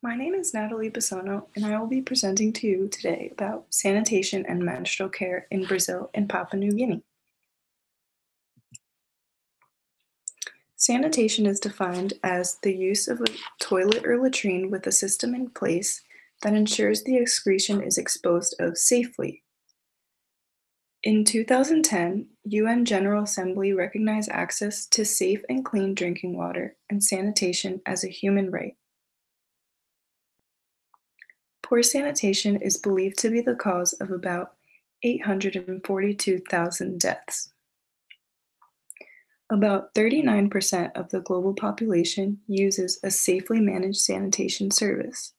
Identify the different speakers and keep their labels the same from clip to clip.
Speaker 1: My name is Natalie Basono, and I will be presenting to you today about sanitation and menstrual care in Brazil and Papua New Guinea. Sanitation is defined as the use of a toilet or latrine with a system in place that ensures the excretion is disposed of safely. In 2010, UN General Assembly recognized access to safe and clean drinking water and sanitation as a human right. Poor sanitation is believed to be the cause of about 842,000 deaths. About 39% of the global population uses a safely managed sanitation service.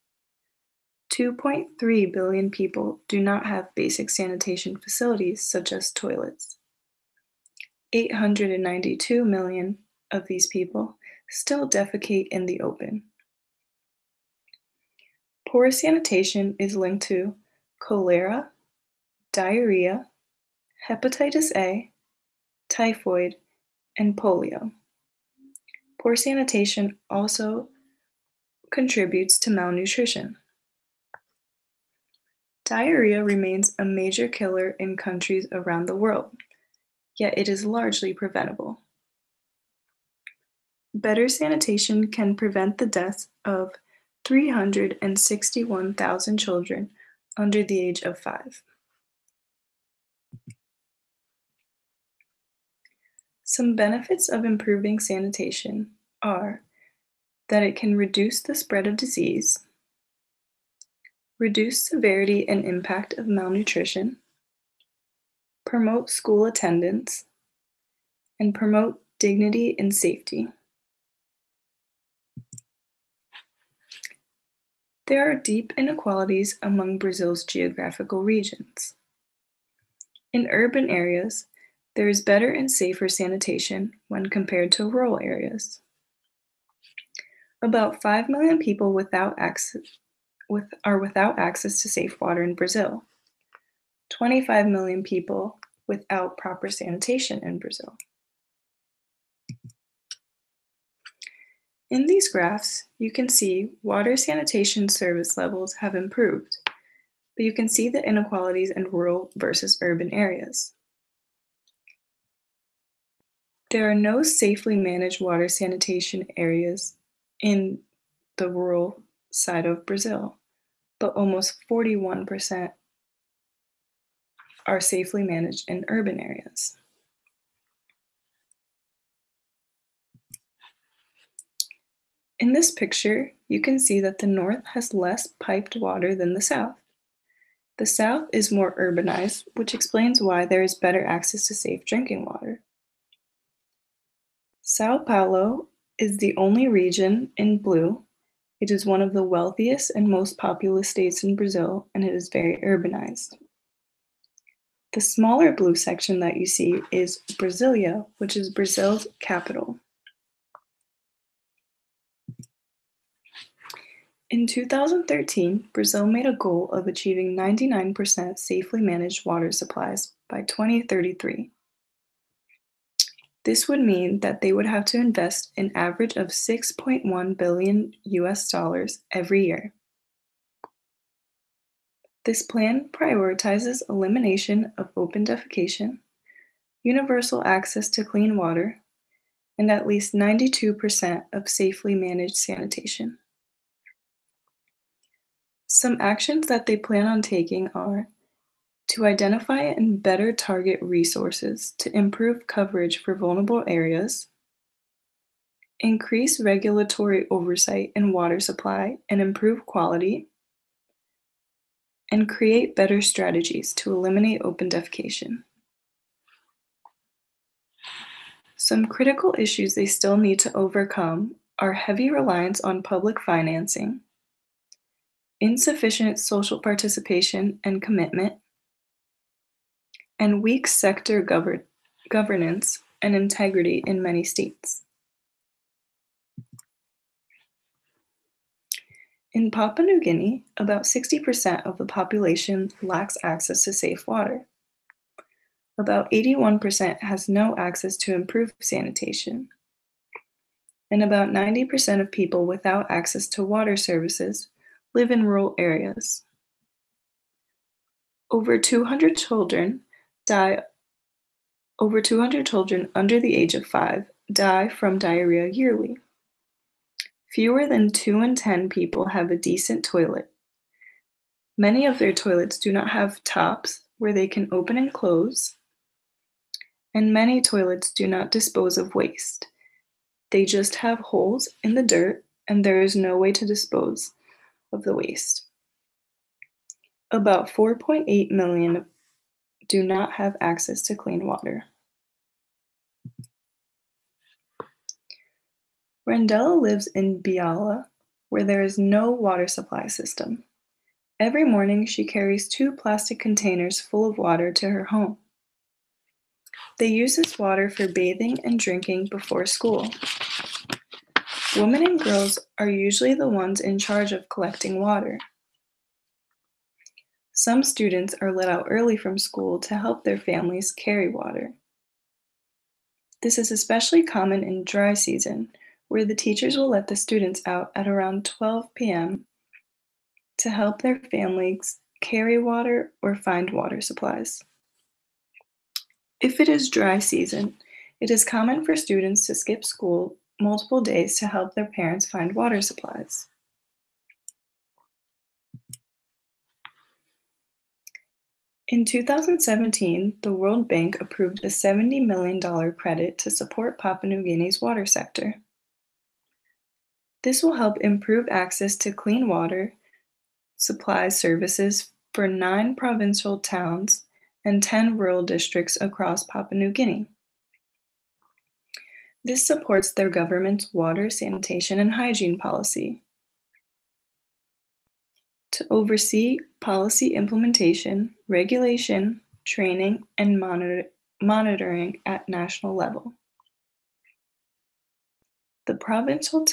Speaker 1: 2.3 billion people do not have basic sanitation facilities such as toilets. 892 million of these people still defecate in the open. Poor sanitation is linked to cholera, diarrhea, hepatitis A, typhoid, and polio. Poor sanitation also contributes to malnutrition. Diarrhea remains a major killer in countries around the world, yet it is largely preventable. Better sanitation can prevent the deaths of 361,000 children under the age of 5. Some benefits of improving sanitation are that it can reduce the spread of disease, reduce severity and impact of malnutrition, promote school attendance, and promote dignity and safety. There are deep inequalities among Brazil's geographical regions. In urban areas, there is better and safer sanitation when compared to rural areas. About 5 million people are without access to safe water in Brazil. 25 million people without proper sanitation in Brazil. In these graphs, you can see water sanitation service levels have improved, but you can see the inequalities in rural versus urban areas. There are no safely managed water sanitation areas in the rural side of Brazil, but almost 41% are safely managed in urban areas. In this picture, you can see that the north has less piped water than the south. The south is more urbanized, which explains why there is better access to safe drinking water. Sao Paulo is the only region in blue. It is one of the wealthiest and most populous states in Brazil, and it is very urbanized. The smaller blue section that you see is Brasilia, which is Brazil's capital. In 2013, Brazil made a goal of achieving 99% safely managed water supplies by 2033. This would mean that they would have to invest an average of $6.1 billion every year. This plan prioritizes elimination of open defecation, universal access to clean water, and at least 92% of safely managed sanitation. Some actions that they plan on taking are to identify and better target resources to improve coverage for vulnerable areas, increase regulatory oversight in water supply and improve quality, and create better strategies to eliminate open defecation. Some critical issues they still need to overcome are heavy reliance on public financing, insufficient social participation and commitment, and weak sector governance and integrity in many states. In Papua New Guinea, about 60% of the population lacks access to safe water. About 81% has no access to improved sanitation. And about 90% of people without access to water services live in rural areas. Over 200 children die Over 200 children under the age of 5 die from diarrhea yearly. Fewer than 2 in 10 people have a decent toilet. Many of their toilets do not have tops where they can open and close, and many toilets do not dispose of waste. They just have holes in the dirt, and there is no way to dispose of the waste. About 4.8 million do not have access to clean water. Rendella lives in Biala, where there is no water supply system. Every morning, she carries 2 plastic containers full of water to her home. They use this water for bathing and drinking before school. Women and girls are usually the ones in charge of collecting water. Some students are let out early from school to help their families carry water. This is especially common in dry season, where the teachers will let the students out at around 12 p.m. to help their families carry water or find water supplies. If it is dry season, it is common for students to skip school multiple days to help their parents find water supplies. In 2017, the World Bank approved a $70 million credit to support Papua New Guinea's water sector. This will help improve access to clean water supply services for 9 provincial towns and 10 rural districts across Papua New Guinea. This supports their government's water, sanitation, and hygiene policy. To oversee policy implementation, regulation, training, and monitoring at national level. The provincial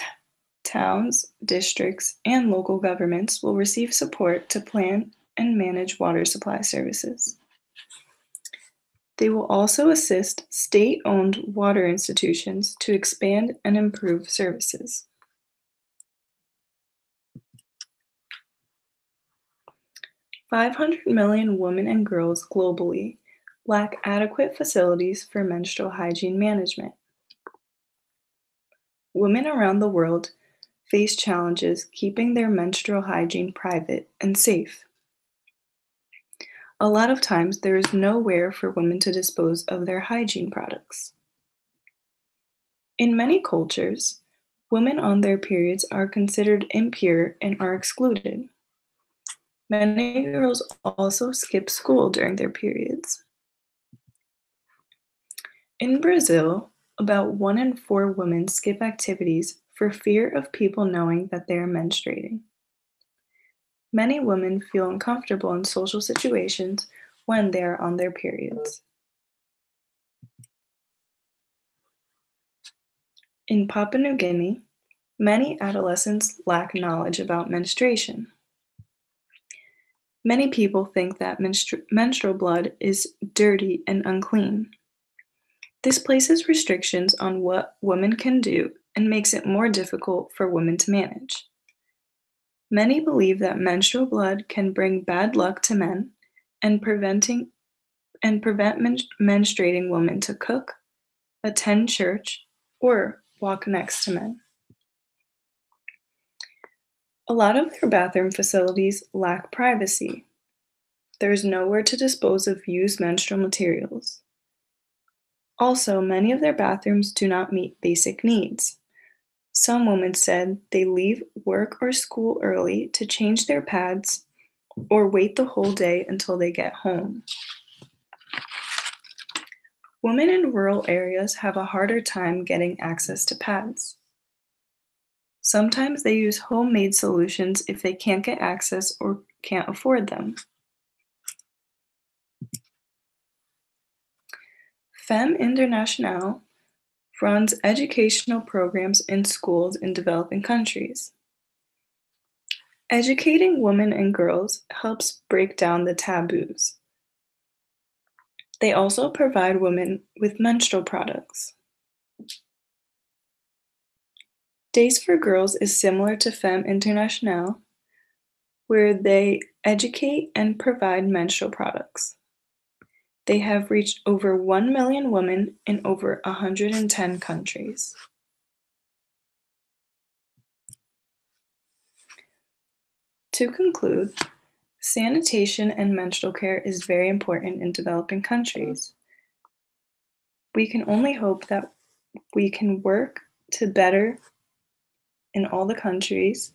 Speaker 1: towns, districts, and local governments will receive support to plan and manage water supply services. They will also assist state-owned water institutions to expand and improve services. "500 million women and girls globally lack adequate facilities for menstrual hygiene management. Women around the world face challenges keeping their menstrual hygiene private and safe. A lot of times there is nowhere for women to dispose of their hygiene products. In many cultures, women on their periods are considered impure and are excluded. Many girls also skip school during their periods. In Brazil, about 1 in 4 women skip activities for fear of people knowing that they are menstruating. Many women feel uncomfortable in social situations when they are on their periods. In Papua New Guinea, many adolescents lack knowledge about menstruation. Many people think that menstrual blood is dirty and unclean. This places restrictions on what women can do and makes it more difficult for women to manage. Many believe that menstrual blood can bring bad luck to men and prevent menstruating women to cook, attend church, or walk next to men. A lot of their bathroom facilities lack privacy. There is nowhere to dispose of used menstrual materials. Also, many of their bathrooms do not meet basic needs. Some women said they leave work or school early to change their pads or wait the whole day until they get home. Women in rural areas have a harder time getting access to pads. Sometimes they use homemade solutions if they can't get access or can't afford them. Femme Internationale runs educational programs in schools in developing countries. Educating women and girls helps break down the taboos. They also provide women with menstrual products. Days for Girls is similar to Femme Internationale, where they educate and provide menstrual products. They have reached over 1 million women in over 110 countries. To conclude, sanitation and menstrual care is very important in developing countries. We can only hope that we can work to better in all the countries